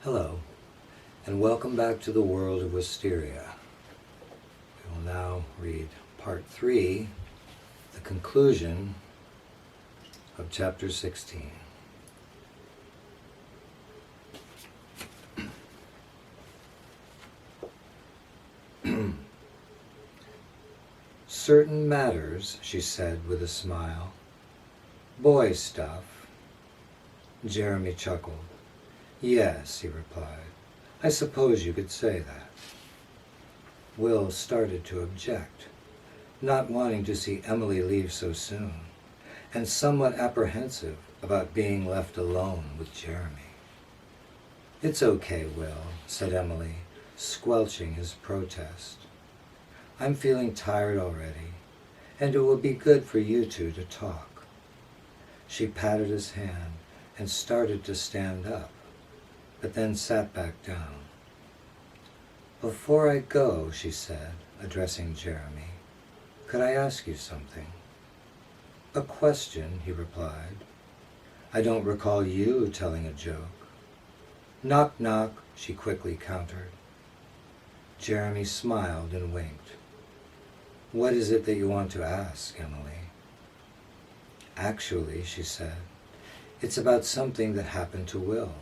Hello, and welcome back to the world of Wysteria. We will now read part 3, the conclusion of chapter 16. Certain matters, she said with a smile. Boy stuff. Jeremy chuckled. Yes, he replied. I suppose you could say that. Will started to object, not wanting to see Emily leave so soon, and somewhat apprehensive about being left alone with Jeremy. It's okay, Will, said Emily, squelching his protest. I'm feeling tired already, and it will be good for you two to talk. She patted his hand and started to stand up, but then sat back down. Before I go, she said, addressing Jeremy, could I ask you something? A question, he replied. I don't recall you telling a joke. Knock, knock, she quickly countered. Jeremy smiled and winked. What is it that you want to ask, Emily? Actually, she said, it's about something that happened to Will.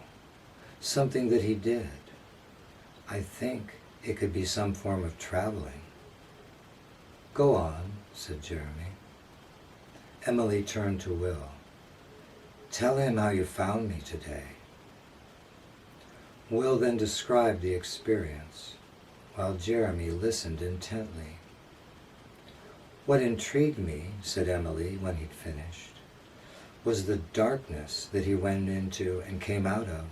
Something that he did. I think it could be some form of traveling. Go on, said Jeremy. Emily turned to Will. Tell him how you found me today. Will then described the experience, while Jeremy listened intently. What intrigued me, said Emily when he'd finished, was the darkness that he went into and came out of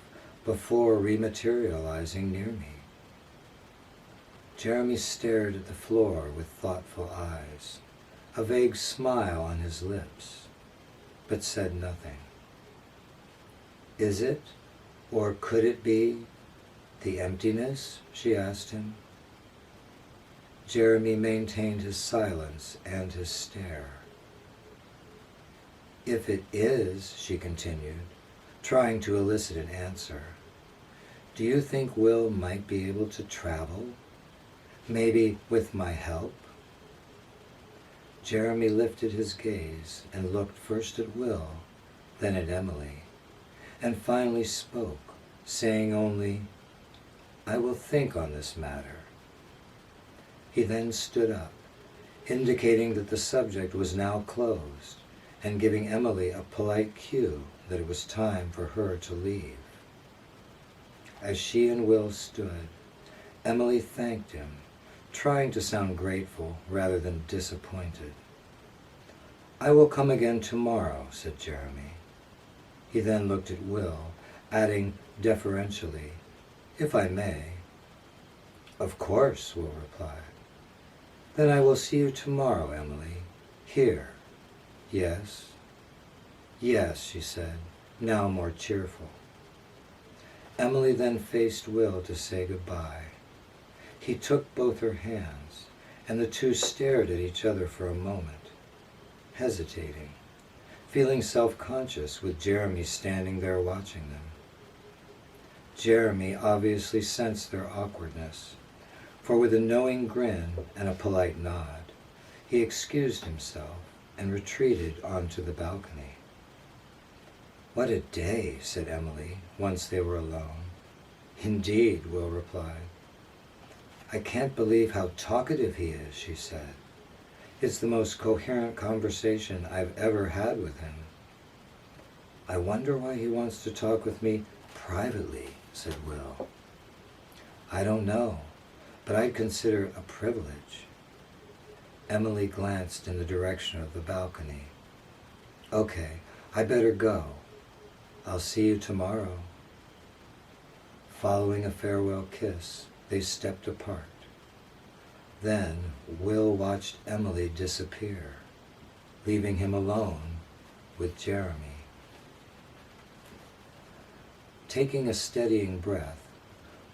before rematerializing near me. Jeremy stared at the floor with thoughtful eyes, a vague smile on his lips, but said nothing. Is it, or could it be, the emptiness? She asked him. Jeremy maintained his silence and his stare. If it is, she continued, trying to elicit an answer, do you think Will might be able to travel? Maybe with my help? Jeremy lifted his gaze and looked first at Will, then at Emily, and finally spoke, saying only, I will think on this matter. He then stood up, indicating that the subject was now closed, and giving Emily a polite cue that it was time for her to leave. As she and Will stood, Emily thanked him, trying to sound grateful rather than disappointed. I will come again tomorrow, said Jeremy. He then looked at Will, adding deferentially, if I may. Of course, Will replied. Then I will see you tomorrow, Emily, here. Yes? Yes, she said, now more cheerful. Emily then faced Will to say goodbye. He took both her hands, and the two stared at each other for a moment, hesitating, feeling self-conscious with Jeremy standing there watching them. Jeremy obviously sensed their awkwardness, for with a knowing grin and a polite nod, he excused himself and retreated onto the balcony. What a day, said Emily, once they were alone. Indeed, Will replied. I can't believe how talkative he is, she said. It's the most coherent conversation I've ever had with him. I wonder why he wants to talk with me privately, said Will. I don't know, but I'd consider it a privilege. Emily glanced in the direction of the balcony. Okay, I better go. I'll see you tomorrow. Following a farewell kiss, they stepped apart. Then Will watched Emily disappear, leaving him alone with Jeremy. Taking a steadying breath,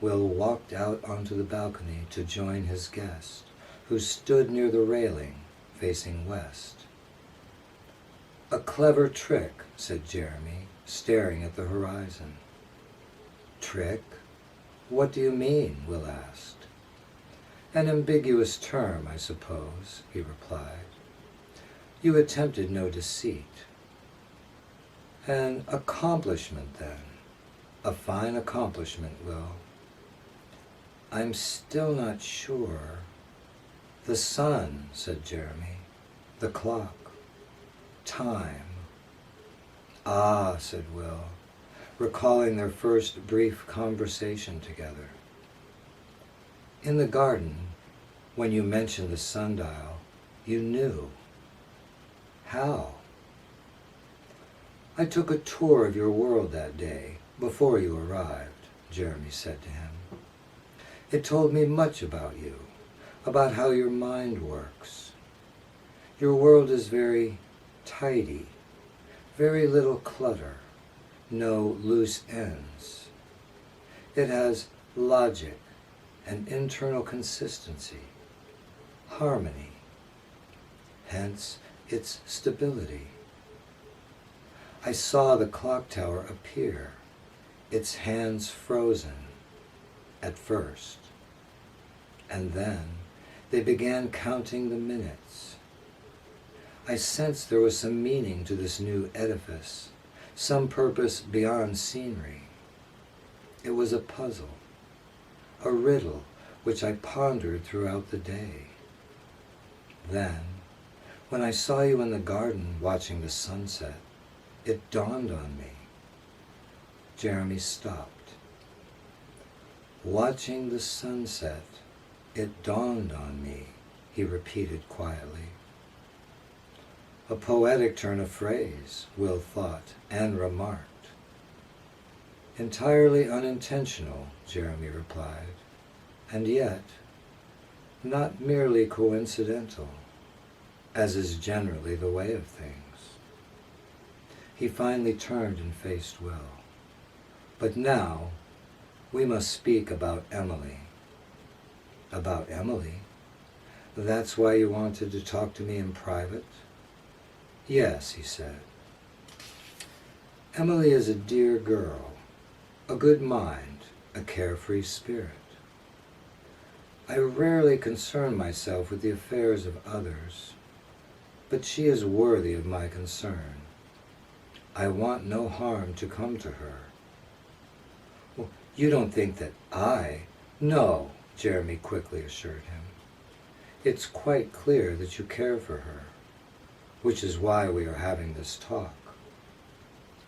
Will walked out onto the balcony to join his guest, who stood near the railing, facing west. A clever trick, said Jeremy, staring at the horizon. Trick? What do you mean? Will asked. An ambiguous term, I suppose, he replied. You attempted no deceit. An accomplishment, then. A fine accomplishment, Will. I'm still not sure. The sun, said Jeremy. The clock. Time. Ah, said Will, recalling their first brief conversation together. In the garden, when you mentioned the sundial, you knew. How? I took a tour of your world that day, before you arrived, Jeremy said to him. It told me much about you, about how your mind works. Your world is very tidy, very little clutter, no loose ends. It has logic and internal consistency, harmony, hence its stability. I saw the clock tower appear, its hands frozen, at first, and then they began counting the minutes. I sensed there was some meaning to this new edifice, some purpose beyond scenery. It was a puzzle, a riddle which I pondered throughout the day. Then, when I saw you in the garden watching the sunset, it dawned on me. Jeremy stopped. Watching the sunset, it dawned on me, he repeated quietly. A poetic turn of phrase, Will thought, and remarked. Entirely unintentional, Jeremy replied, and yet not merely coincidental, as is generally the way of things. He finally turned and faced Will. But now, we must speak about Emily. About Emily? That's why you wanted to talk to me in private? Yes, he said. Emily is a dear girl, a good mind, a carefree spirit. I rarely concern myself with the affairs of others, but she is worthy of my concern. I want no harm to come to her. Well, you don't think that I... No, Jeremy quickly assured him. It's quite clear that you care for her, which is why we are having this talk.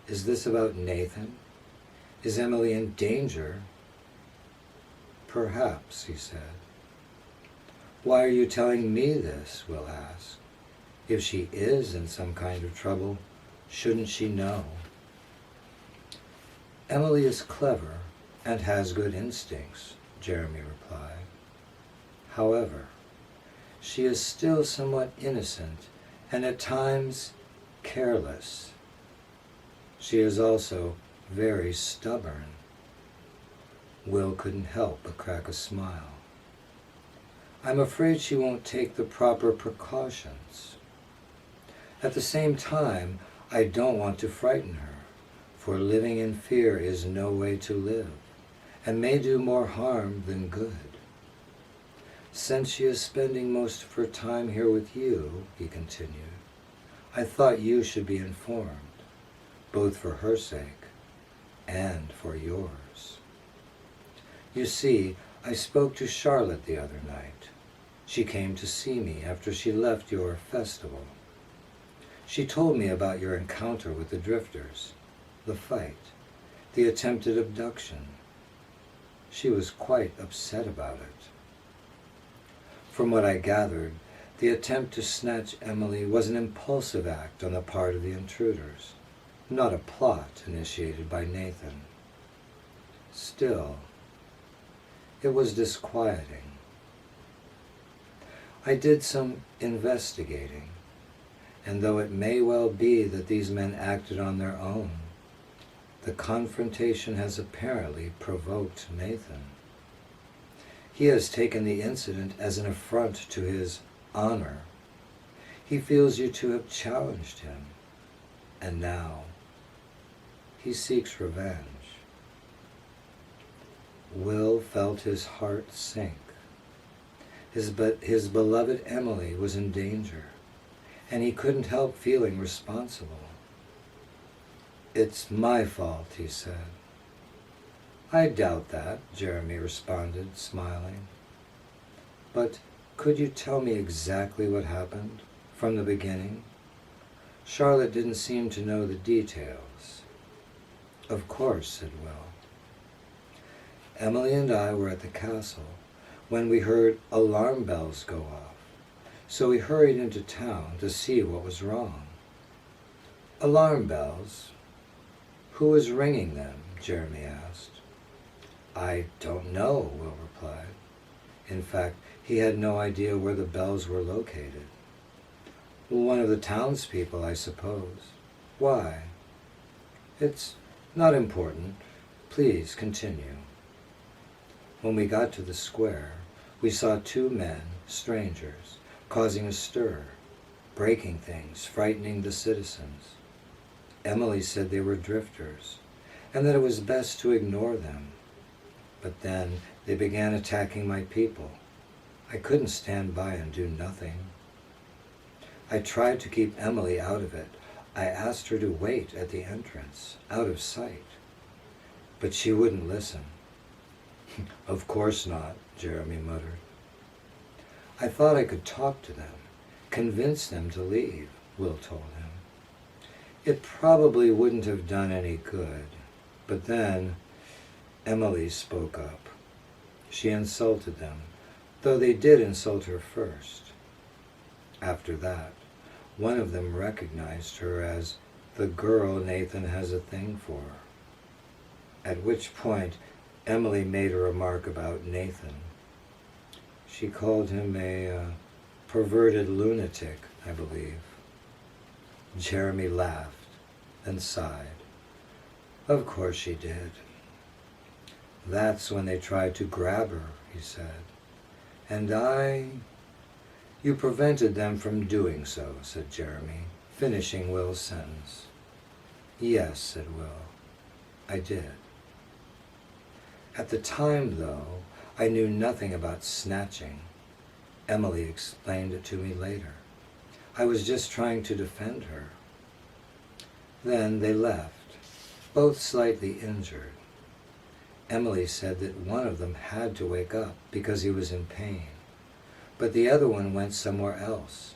Is this about Nathan? Is Emily in danger? Perhaps, he said. Why are you telling me this? Will asked. If she is in some kind of trouble, shouldn't she know? Emily is clever and has good instincts, Jeremy replied. However, she is still somewhat innocent and at times careless. She is also very stubborn. Will couldn't help but crack a smile. I'm afraid she won't take the proper precautions. At the same time, I don't want to frighten her, for living in fear is no way to live, and may do more harm than good. Since she is spending most of her time here with you, he continued, I thought you should be informed, both for her sake and for yours. You see, I spoke to Charlotte the other night. She came to see me after she left your festival. She told me about your encounter with the drifters, the fight, the attempted abduction. She was quite upset about it. From what I gathered, the attempt to snatch Emily was an impulsive act on the part of the intruders, not a plot initiated by Nathan. Still, it was disquieting. I did some investigating, and though it may well be that these men acted on their own, the confrontation has apparently provoked Nathan. He has taken the incident as an affront to his honor. He feels you to have challenged him, and now he seeks revenge. Will felt his heart sink. His beloved Emily was in danger, and he couldn't help feeling responsible. "It's my fault," he said. "I doubt that," Jeremy responded, smiling. "But could you tell me exactly what happened, from the beginning?" Charlotte didn't seem to know the details. "Of course," said Will. "Emily and I were at the castle when we heard alarm bells go off, so we hurried into town to see what was wrong." "Alarm bells? Who was ringing them?" Jeremy asked. "I don't know," Will replied. In fact, he had no idea where the bells were located. "One of the townspeople, I suppose." "Why?" "It's not important. Please continue." "When we got to the square, we saw two men, strangers, causing a stir, breaking things, frightening the citizens. Emily said they were drifters, and that it was best to ignore them. But then they began attacking my people. I couldn't stand by and do nothing. I tried to keep Emily out of it. I asked her to wait at the entrance, out of sight. But she wouldn't listen." "Of course not," Jeremy muttered. "I thought I could talk to them, convince them to leave," Will told him. "It probably wouldn't have done any good. But then Emily spoke up. She insulted them, though they did insult her first. After that, one of them recognized her as the girl Nathan has a thing for. At which point, Emily made a remark about Nathan. She called him a perverted lunatic, I believe." Jeremy laughed and sighed. "Of course she did." "That's when they tried to grab her," he said. "And You prevented them from doing so," said Jeremy, finishing Will's sentence. "Yes," said Will, "I did. At the time, though, I knew nothing about snatching. Emily explained it to me later. I was just trying to defend her. Then they left, both slightly injured. Emily said that one of them had to wake up because he was in pain, but the other one went somewhere else,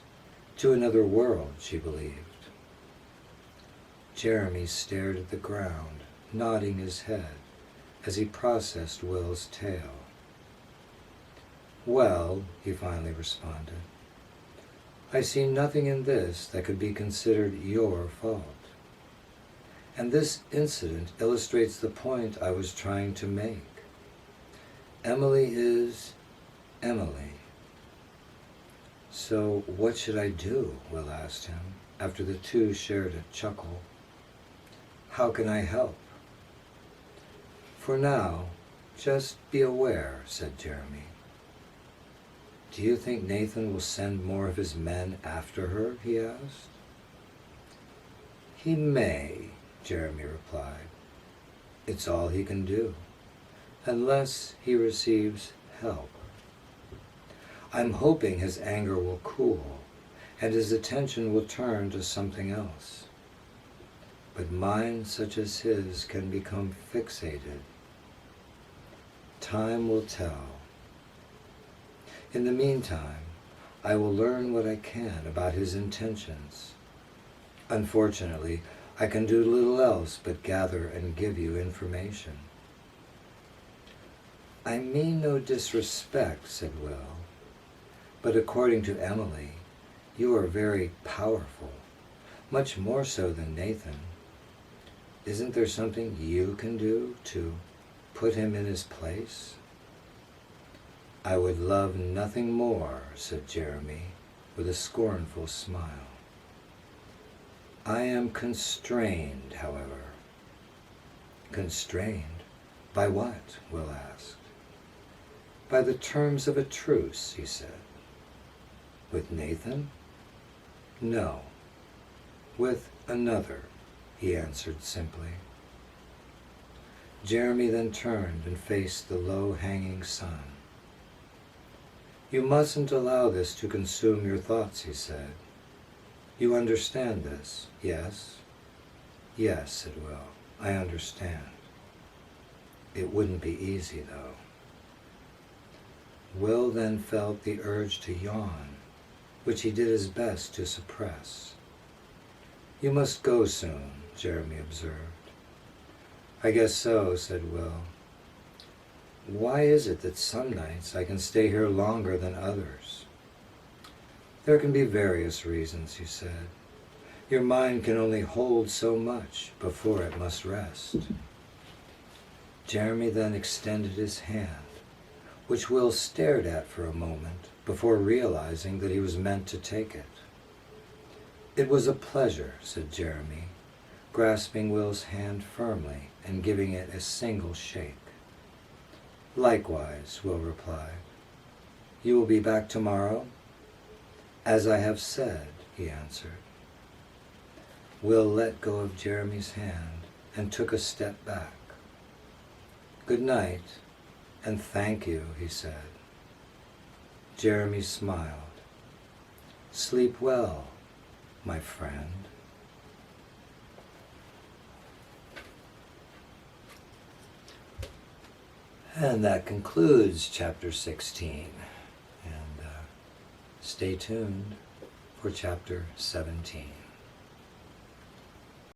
to another world, she believed." Jeremy stared at the ground, nodding his head as he processed Will's tale. "Well," he finally responded, "I see nothing in this that could be considered your fault. And this incident illustrates the point I was trying to make. Emily is Emily." "So what should I do?" Will asked him, after the two shared a chuckle. "How can I help?" "For now, just be aware," said Jeremy. "Do you think Nathan will send more of his men after her?" he asked. "He may," Jeremy replied. "It's all he can do, unless he receives help. I'm hoping his anger will cool, and his attention will turn to something else. But minds such as his can become fixated. Time will tell. In the meantime, I will learn what I can about his intentions. Unfortunately, I can do little else but gather and give you information." "I mean no disrespect," said Will, "but according to Emily, you are very powerful, much more so than Nathan. Isn't there something you can do to put him in his place?" "I would love nothing more," said Jeremy with a scornful smile. "I am constrained, however." "Constrained? By what?" Will asked. "By the terms of a truce," he said. "With Nathan?" "No, with another," he answered simply. Jeremy then turned and faced the low-hanging sun. "You mustn't allow this to consume your thoughts," he said. "You understand this, yes?" "Yes," said Will, "I understand. It wouldn't be easy, though." Will then felt the urge to yawn, which he did his best to suppress. "You must go soon," Jeremy observed. "I guess so," said Will. "Why is it that some nights I can stay here longer than others?" "There can be various reasons," he said. "Your mind can only hold so much before it must rest." Jeremy then extended his hand, which Will stared at for a moment before realizing that he was meant to take it. "It was a pleasure," said Jeremy, grasping Will's hand firmly and giving it a single shake. "Likewise," Will replied. "You will be back tomorrow?" "As I have said," he answered. Will let go of Jeremy's hand and took a step back. "Good night, and thank you," he said. Jeremy smiled. "Sleep well, my friend." And that concludes Chapter 16. And stay tuned for Chapter 17.